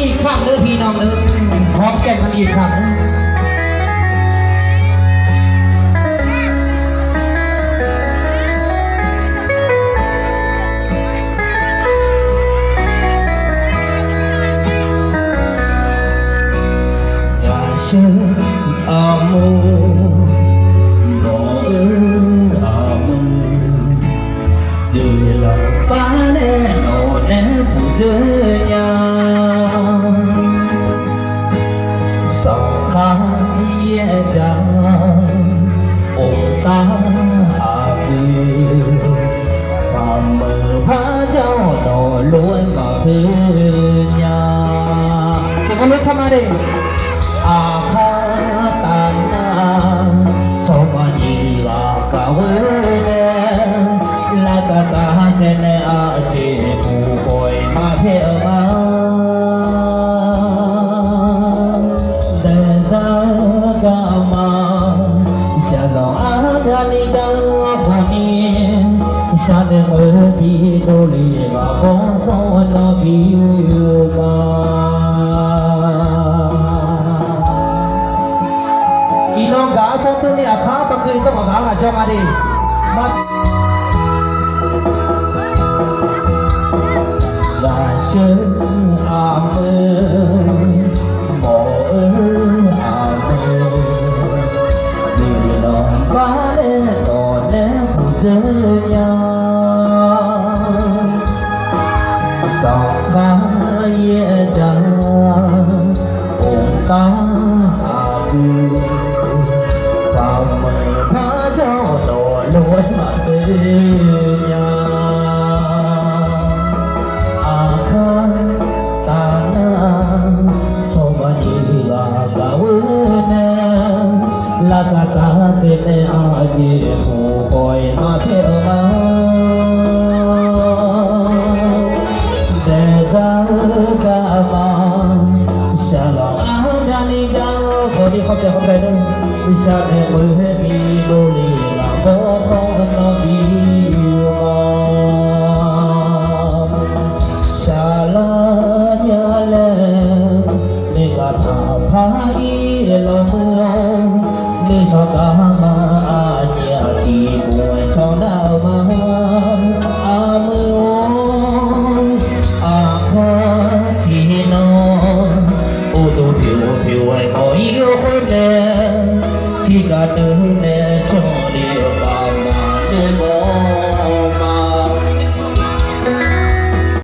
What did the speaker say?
อีกครั้งเลยพี่น้องเลยหอมแก้มกันอีกครั้งAmor, đưa lòng phá nè nổ nè phụ đưa nhau sòng khai ye trăng ôm ta mà mơ phá cháu nổ luôn mà thứ nhau thì con nước sama đi Hãy Hãy subscribe cho kênh Ghiền Mì Gõ để không bỏ lỡ